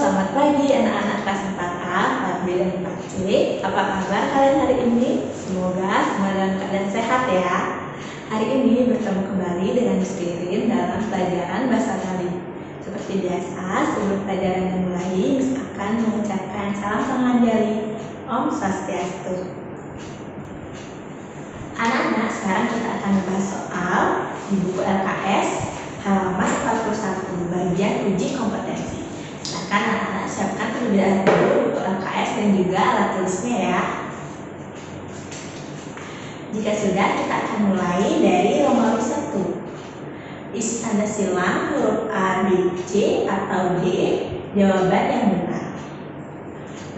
selamat pagi anak-anak kelas 4A, 4B dan 4C. Apa kabar kalian hari ini? Semoga semua dalam keadaan sehat ya. Hari ini bertemu kembali dengan Miss Ririn dalam pelajaran bahasa Bali. Seperti biasa, sebelum pelajaran dimulai, Miss akan mengucapkan salam penganjali. Om Swastiastu. Anak-anak, sekarang kita akan membahas soal di buku LKS halaman 41, bagian uji kompetensi. Silakan anak-anak siapkan terlebih dahulu buku LKS dan juga alat tulisnya ya. Jika sudah, kita akan mulai dari Romawi 1. Isi tanda silang huruf A, B, C atau D, jawaban yang benar.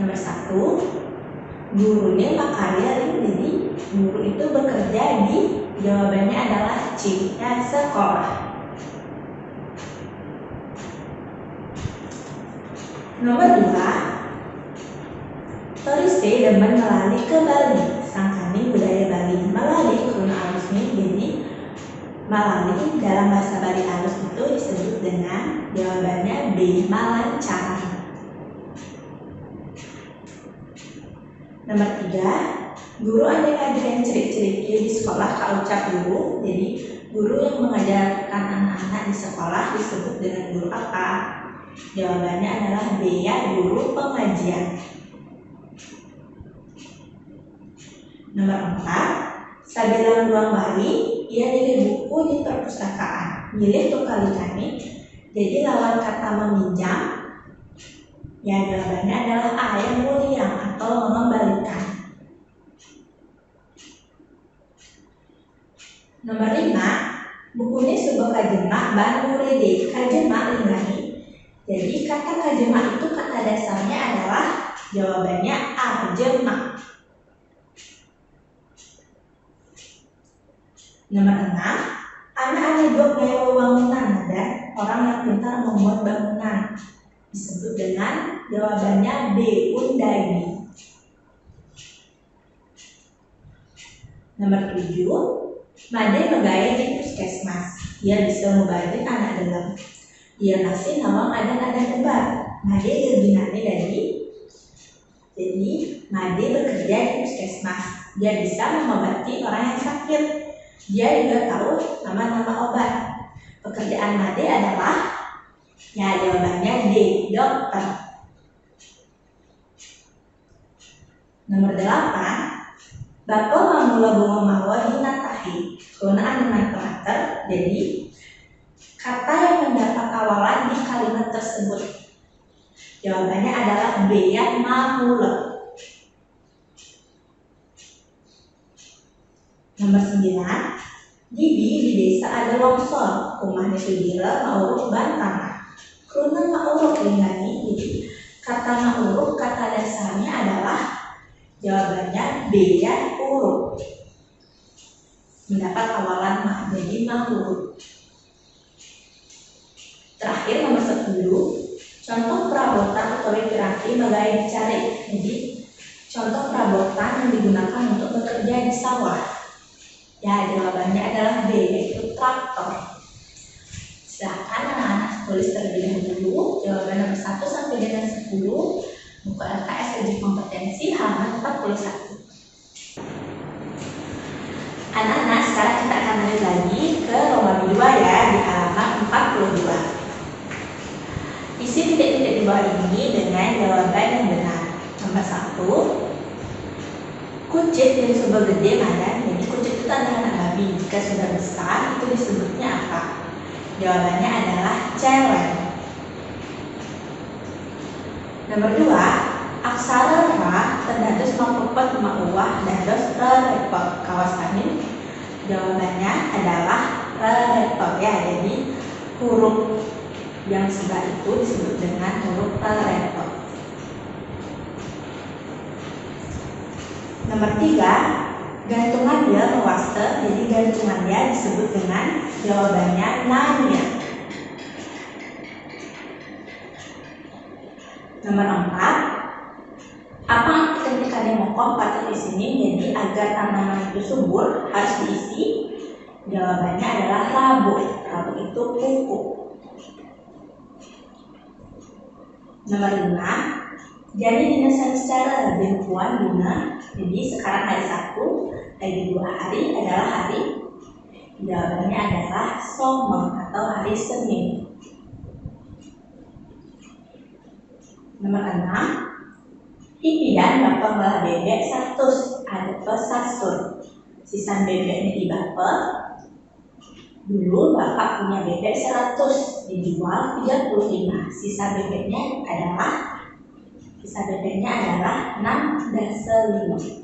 Nomor 1, gurunya Pak Karya, jadi guru itu bekerja di, jawabannya adalah C, ya, sekolah. Nomor 2, Torise demen melali ke Bali, sangkani budaya Bali. Melali kurun alusnya, jadi melali dalam bahasa Bali alus itu disebut dengan, jawabannya B, melancar. Nomor 3, guru ada ngajarin ciri-ciri di sekolah kaucap guru, jadi guru yang mengajarkan anak-anak di sekolah disebut dengan guru apa? Jawabannya adalah B, ya, guru pengajian. Nomor 4, sabilang ruang Bali, ia milih buku di perpustakaan. Milih tuh kali-kali, jadi lawan kata meminjam, ya, jawabannya adalah A, yang mulia atau mengembalikan. Nomor 5, bukunya sebuah kajemak ban murede, kajemak lingani. Jadi kata kajemak itu kata dasarnya adalah, jawabannya A, jemak. Nomor 6, anak-anak buat gaya bangunan dan orang yang pintar membuat bangunan disebut dengan, jawabannya B, undagi. Nomor 7, Made megaya di puskesmas. Ia bisa membantu anak dalam. Ia masih nawang ada kembar. Made gerginane jadi Made bekerja di puskesmas. Dia bisa mengobati orang yang sakit. Dia juga tahu nama-nama obat. Pekerjaan Made adalah, ya, jawabannya D, dokter. Nomor 8, Bapak mamula bunga mawa dinatahi, kegunaan meter. Jadi kata yang mendapat awalan di kalimat tersebut, jawabannya adalah B, ya, mamula. Nomor 9, di desa ada longsor, rumahnya sudira mauruk bantana. Kuruna mauruk lingani, jadi kata mauruk kata dasarnya adalah, jawabannya B, ya, uruk. Mendapat awalan ma, jadi mauruk. Terakhir nomor 10, contoh perabotan atau piranti bagai dicari. Jadi contoh perabotan yang digunakan untuk bekerja di sawah. Ya, jawabannya adalah B, yaitu traktor. Silakan anak-anak tulis terlebih dahulu jawaban nomor 1 sampai dengan 10 buku LKS uji kompetensi halaman 41. Anak-anak, sekarang kita akan lanjut lagi ke Romawi 2 ya, di halaman 42. Isi titik-titik di bawah ini dengan jawaban yang benar. Nomor 1, kucing yang sudah gede mana? Jadi kucing itu tanda anak babi. Jika sudah besar itu disebutnya apa? Jawabannya adalah celeng. Nomor 2, aksara ra terdados mapepet mauwah dados repot kawasanin. Jawabannya adalah repot, ya. Jadi huruf yang sebelah itu disebut dengan huruf repot. Nomor 3, gantungan dia mewaste, jadi gantungan dia disebut dengan, jawabannya nanya. Nomor 4, apa ketika dimokong patut di sini, jadi agar tanaman itu subur harus diisi, jawabannya adalah rabu. Rabu itu pupuk. Nomor 5, jadi dina secara Puan dina. Jadi sekarang hari Sabtu, lagi 2 hari adalah hari. Jawabannya adalah Somong atau hari Senin. Nomor 6, Ipian bapak belah bebek 100 ada pesasur. Sisa bebeknya dibapel. Dulu bapak punya bebek 100 dijual 35. Sisa bebeknya adalah 6,5.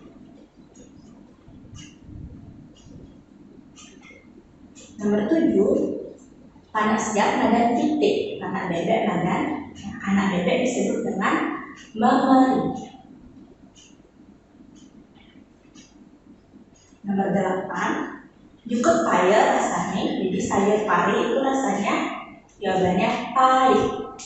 Nomor 7, panas siap magan titik. Anak bebek magan. Anak bebek disebut dengan memeri. Nomor 8, jukut paya rasanya. Jadi sayur pari itu rasanya, jawabannya pahit.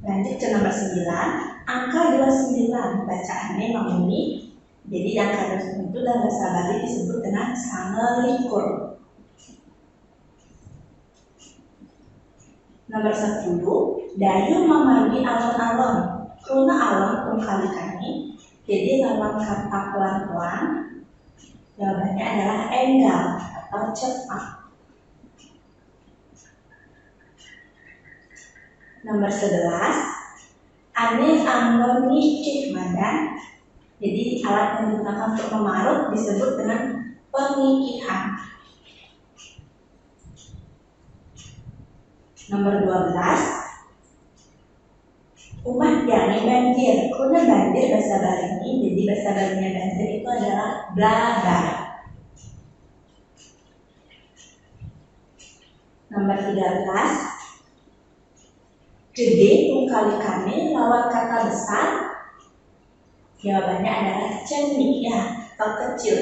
Lanjut ke nomor 9, angka 29 bacaannya memuni. Jadi angka 29 itu dalam bahasa Bali disebut dengan sangelikur. Nomor 10, dayu memandi alon-alon. Kruna alon pun kali kami. Jadi lawan kata pelan-pelan, jawabannya adalah enggal atau cepat. Nomor 11, ane anggon nyicik madan. Jadi alat yang digunakan untuk memarut disebut dengan pengikihan. Nomor 12, umat jani banjir. Kuna banjir bahasa Bali ini, jadi bahasa Balinya banjir itu adalah blabar. Nomor 13, gede kali kami lawan kata besar. Jawabannya adalah cenik ya, atau kecil.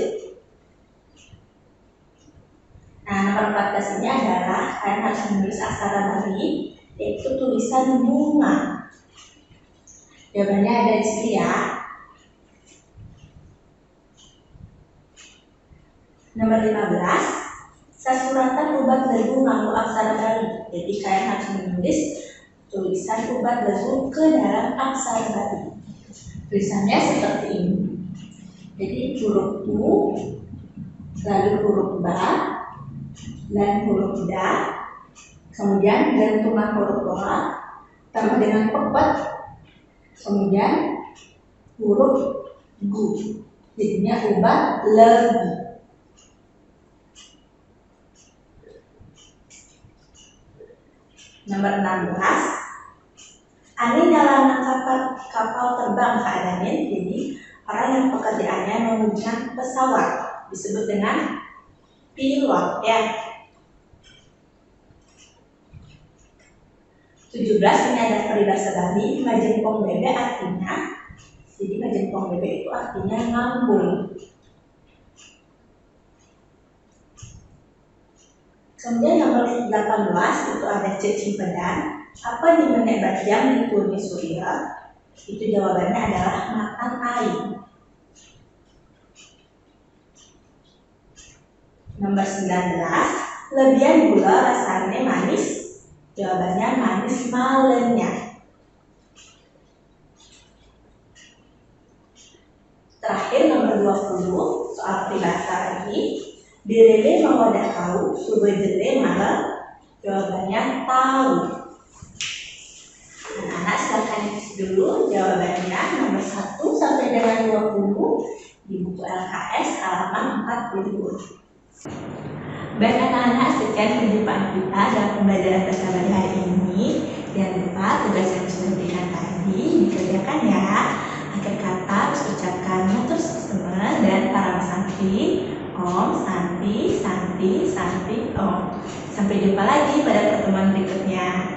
Nah, nomor 14 ini adalah kalian harus menulis aksara Bali, yaitu tulisan bunga. Jawabannya ada di sini ya. Nomor 15, sasuratan ubat legu nganggo aksara Bali. Jadi kalian harus menulis tulisan ubat legu ke dalam aksara Bali. Tulisannya seperti ini. Jadi huruf U, lalu huruf Ba, dan huruf Da, kemudian gantungan huruf Wa, tambah dengan pepet, kemudian huruf Gu. Jadinya ubat legu. Nomor 16, ane dalam kapal terbang keadaannya. Jadi orang yang pekerjaannya menggunakan pesawat disebut dengan pilot ya. 17 ini ada peribahasa Bali, majempong bebe artinya. Jadi majempong bebe itu artinya ngambul. Kemudian nomor 18 itu ada cacing pedang. Apa di menek bajang di Purni Surya? Itu jawabannya adalah makan air. Nomor 19, lebihan gula rasanya manis. Jawabannya manis malenya. Terakhir nomor 20, soal peribahasa lagi. Direle mawadah kau, subedele malah. Jawabannya tahu. Anak-anak silahkan isi dulu jawabannya nomor 1 sampai dengan 20 di buku LKS halaman 40. Baik anak-anak, sekian perjumpaan kita dalam pembelajaran bahasa Bali hari ini. Jangan lupa tugas yang sudah diberikan tadi dikerjakan ya. Akhir kata harus ucapkan matur sesama dan para santri. Om, Santi, Santi, Santi, Om. Sampai jumpa lagi pada pertemuan berikutnya.